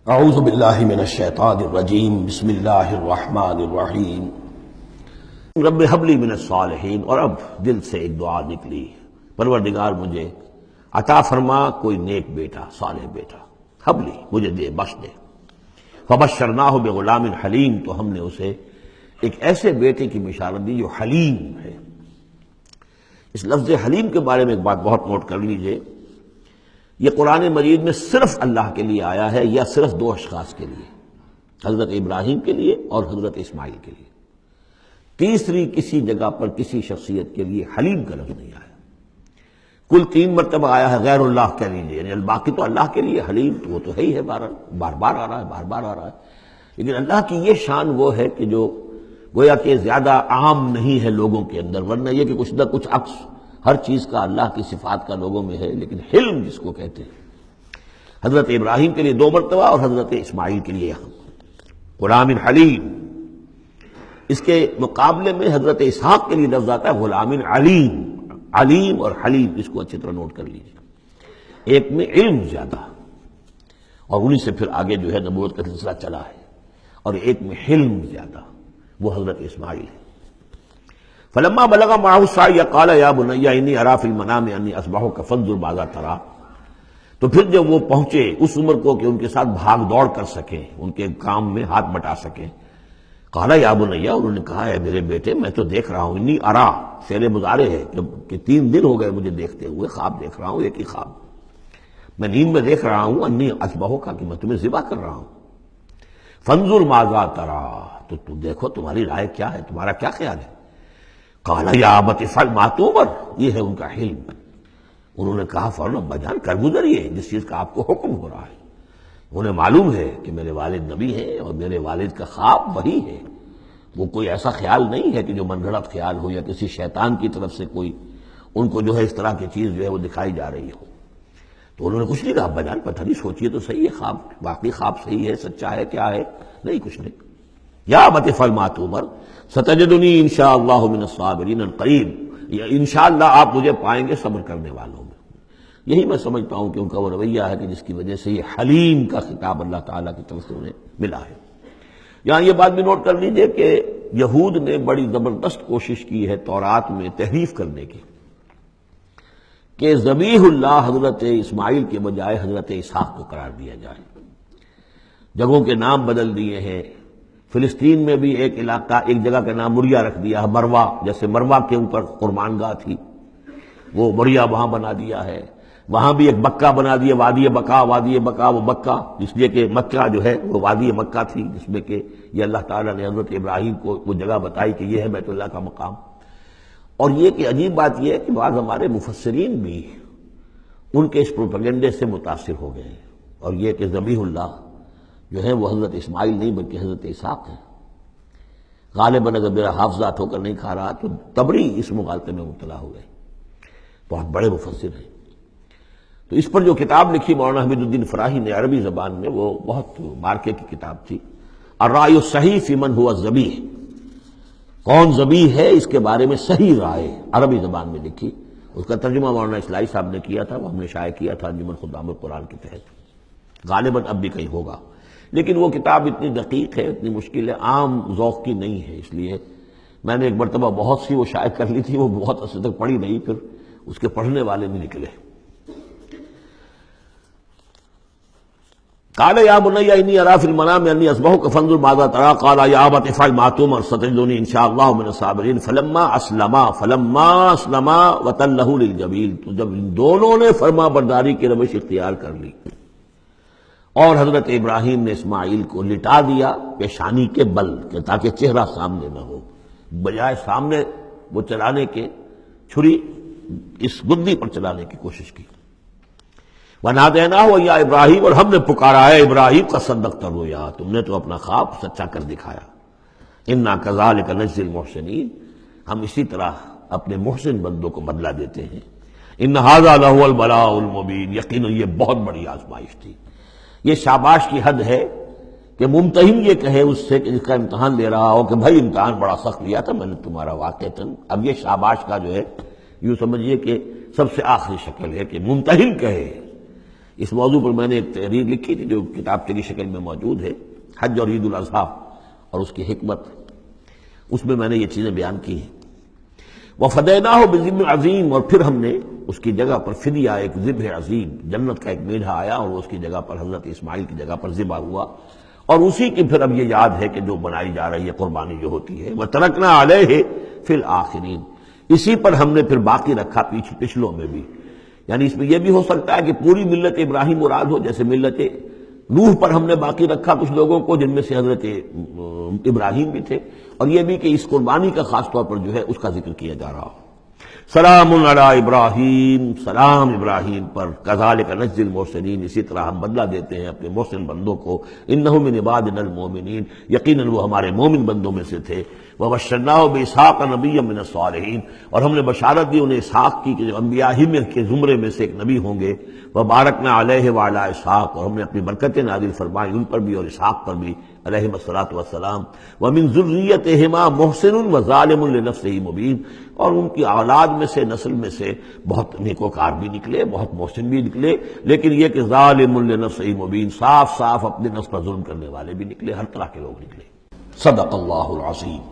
اعوذ باللہ من الشیطان الرجیم بسم اللہ الرحمن الرحیم رب ہب لی من الصالحین۔ اور اب دل سے ایک دعا نکلی، پروردگار مجھے عطا فرما کوئی نیک بیٹا، صالح بیٹا، ہب لی، مجھے دے، بخش دے۔ فبشرناہ بغلام حلیم، تو ہم نے اسے ایک ایسے بیٹے کی بشارت دی جو حلیم ہے۔ اس لفظ حلیم کے بارے میں ایک بات بہت نوٹ کر لیجئے، یہ قرآن مجید میں صرف اللہ کے لیے آیا ہے یا صرف دو اشخاص کے لیے، حضرت ابراہیم کے لیے اور حضرت اسماعیل کے لیے۔ تیسری کسی جگہ پر کسی شخصیت کے لیے حلیم کا لفظ نہیں آیا۔ کل 3 مرتبہ آیا ہے غیر اللہ کہہ لیجیے، یعنی باقی تو اللہ کے لیے حلیم تو وہ تو ہے ہی ہے، بار بار آ رہا ہے، بار بار آ رہا ہے، لیکن اللہ کی یہ شان وہ ہے کہ جو گویا کہ زیادہ عام نہیں ہے لوگوں کے اندر، ورنہ یہ کہ کچھ نہ کچھ عکس ہر چیز کا اللہ کی صفات کا لوگوں میں ہے، لیکن حلم جس کو کہتے ہیں، حضرت ابراہیم کے لیے 2 مرتبہ اور حضرت اسماعیل کے لیے یہاں غلام حلیم۔ اس کے مقابلے میں حضرت اسحاق کے لیے لفظ آتا ہے غلام علیم۔ علیم اور حلیم، اس کو اچھی طرح نوٹ کر لیجیے، ایک میں علم زیادہ اور انہی سے پھر آگے جو ہے نبوت کا سلسلہ چلا ہے، اور ایک میں حلم زیادہ، وہ حضرت اسماعیل ہے۔ فلما بلغ معه السعي قال يا بني اني ارى في المنام اني اصبحك فانظر ماذا ترى، تو پھر جب وہ پہنچے اس عمر کو کہ ان کے ساتھ بھاگ دوڑ کر سکیں، ان کے کام میں ہاتھ بٹا سکیں، قال یا بني، انہوں نے کہا ہے میرے بیٹے میں تو دیکھ رہا ہوں، انی ارا فعل مضارع ہے کہ 3 دن ہو گئے مجھے دیکھتے ہوئے، خواب دیکھ رہا ہوں، ایک ہی خواب میں نیند میں دیکھ رہا ہوں، انی اصبحک، کہ میں تمہیں ذبح کر رہا ہوں، فانظر ماذا ترى، تو دیکھو تمہاری رائے کیا ہے، تمہارا کیا خیال ہے۔ قال یا ابت افعل ما تؤمر، یہ ہے ان کا حلم۔ انہوں نے کہا فوراً ابا جان کر گزریے جس چیز کا آپ کو حکم ہو رہا ہے۔ انہیں معلوم ہے کہ میرے والد نبی ہیں اور میرے والد کا خواب وہی ہے، وہ کوئی ایسا خیال نہیں ہے کہ جو من گھڑت خیال ہو یا کسی شیطان کی طرف سے کوئی ان کو جو ہے اس طرح کی چیز جو ہے وہ دکھائی جا رہی ہو۔ تو انہوں نے کچھ نہیں کہا، ابا جان پتہ نہیں سوچیے تو صحیح ہے، خواب واقعی خواب صحیح ہے، سچا ہے، کیا ہے، نہیں کچھ نہیں۔ یا ابت افعل ما تؤمر ستجدنی انشاءاللہ من الصابرین قریب، انشاءاللہ آپ مجھے پائیں گے صبر کرنے والوں میں۔ یہی میں سمجھتا ہوں کہ ان کا وہ رویہ ہے کہ جس کی وجہ سے یہ حلیم کا خطاب اللہ تعالیٰ کی طرف سے انہیں ملا ہے۔ یہاں یہ بات بھی نوٹ کر لیجئے کہ یہود نے بڑی زبردست کوشش کی ہے تورات میں تحریف کرنے کی، کہ ذبیح اللہ حضرت اسماعیل کے بجائے حضرت اسحاق کو قرار دیا جائے۔ جگہوں کے نام بدل دیے ہیں، فلسطین میں بھی ایک علاقہ، ایک جگہ کا نام مریا رکھ دیا ہے، مروا، جیسے مروا کے اوپر قربان گاہ تھی، وہ مریا وہاں بنا دیا ہے۔ وہاں بھی ایک مکہ بنا دیا، وادی بقا، وادی بقا وہ مکہ، اس لیے کہ مکہ جو ہے وہ وادی مکہ تھی، جس میں کہ یہ اللہ تعالیٰ نے حضرت ابراہیم کو وہ جگہ بتائی کہ یہ ہے بیت اللہ کا مقام۔ اور یہ کہ عجیب بات یہ ہے کہ بعض ہمارے مفسرین بھی ان کے اس پروپیگنڈے سے متاثر ہو گئے ہیں، اور یہ کہ ذبیح اللہ جو ہے وہ حضرت اسماعیل نہیں بلکہ حضرت اسحاق ہے۔ غالباً اگر میرا حافظہ ٹھوکر نہیں کھا رہا تو تبری اس مغالطے میں مبتلا ہو گئے، بہت بڑے مفسر ہیں۔ تو اس پر جو کتاب لکھی مولانا حمید الدین فراہی نے عربی زبان میں، وہ بہت مارکے کی کتاب تھی، الرائے الصحیح فی من ہوا ذبیح، کون ذبیح ہے اس کے بارے میں صحیح رائے، عربی زبان میں لکھی۔ اس کا ترجمہ مولانا اصلاحی صاحب نے کیا تھا، وہ ہم نے شائع کیا تھا انجمن خدام القرآن کے تحت، غالباً اب بھی کہیں ہوگا، لیکن وہ کتاب اتنی دقیق ہے، اتنی مشکل ہے، عام ذوق کی نہیں ہے، اس لیے میں نے ایک مرتبہ بہت سی وہ شائع کر لی تھی، وہ بہت عرصے تک پڑھی نہیں، پھر اس کے پڑھنے والے نہیں نکلے۔ قال یا بنی انی اری فی المنام انی اصبحک فانظر ماذا تری، قال یا ابت افعل ما تؤمر ستجدنی انشاءاللہ من الصابرین، فلما اسلما وتلہ للجبین، تو جب ان دونوں نے فرما برداری کی روش اختیار کر لی اور حضرت ابراہیم نے اسماعیل کو لٹا دیا پیشانی کے بل کہ تاکہ چہرہ سامنے نہ ہو، بجائے سامنے وہ چلانے کے چھری اس گدی پر چلانے کی کوشش کی۔ وَنَادَيْنَاهُ يَا ابراہیم، اور ہم نے پکارا ہے ابراہیم کا صدقت الرؤیا، تم نے تو اپنا خواب سچا کر دکھایا۔ اِنَّا كَذَلِكَ نَجْزِي الْمُحْسِنِينَ، ہم اسی طرح اپنے محسن بندوں کو بدلہ دیتے ہیں۔ إِنَّ هَذَا لَهُوَ الْبَلَاءُ الْمُبِينُ، یقیناً یہ بہت بڑی آزمائش تھی۔ یہ شاباش کی حد ہے کہ ممتحن یہ کہے اس سے کہ جس کا امتحان لے رہا ہو کہ بھائی امتحان بڑا سخت لیا تھا میں نے تمہارا واقعتاً، اب یہ شاباش کا جو ہے یوں سمجھیے کہ سب سے آخری شکل ہے کہ ممتحن کہے اس موضوع پر میں نے ایک تحریر لکھی تھی جو کتاب کی شکل میں موجود ہے، حج اور عید الاضحیٰ اور اس کی حکمت، اس میں نے یہ چیزیں بیان کی ہیں۔ وَفَدَيْنَاهُ بِذِبْحٍ عَظِيمٍ، اور پھر ہم نے اس کی جگہ پر فدیہ ایک ذبح عظیم، جنت کا ایک میڈھا آیا اور اس کی جگہ پر حضرت اسماعیل کی جگہ پر ذبح ہوا، اور اسی کی پھر اب یہ یاد ہے کہ جو بنائی جا رہی ہے قربانی جو ہوتی ہے، وَتَرَكْنَا عَلَيْهِ فِي الْآخِرِينَ، اسی پر ہم نے پھر باقی رکھا پچھلوں میں بھی۔ یعنی اس میں یہ بھی ہو سکتا ہے کہ پوری ملت ابراہیم مراد ہو، جیسے ملت نوح پر ہم نے باقی رکھا کچھ لوگوں کو جن میں سے حضرت ابراہیم بھی تھے، اور یہ بھی کہ اس قربانی کا خاص طور پر جو ہے اس کا ذکر کیا جا رہا ہو۔ سلام علی ابراہیم، سلام ابراہیم پر، کذالک نجزی المحسنین، اسی طرح ہم بدلہ دیتے ہیں اپنے محسن بندوں کو، انہ من عبادنا المؤمنین، یقیناً وہ ہمارے مومن بندوں میں سے تھے۔ وبشرناہ باسحاق نبیا من الصالحین، اور ہم نے بشارت دی انہیں اسحاق کی کہ جو انبیاء ہی میں کے زمرے میں سے ایک نبی ہوں گے۔ وبارکنا علیہ وعلی اسحاق، اور ہم نے اپنی برکتیں نازل فرمائی ان پر بھی اور اسحاق پر بھی علیہم الصلاۃ والسلام۔ ومن ذریتہما محسن وظالم لنفسہ مبین، اور ان کی اولاد میں سے، نسل میں سے بہت نیکوکار بھی نکلے، بہت محسن بھی نکلے، لیکن یہ کہ ظالم لنفسہ مبین، صاف صاف اپنے نفس پر ظلم کرنے والے بھی نکلے، ہر طرح کے لوگ نکلے۔ صدق اللہ العظیم۔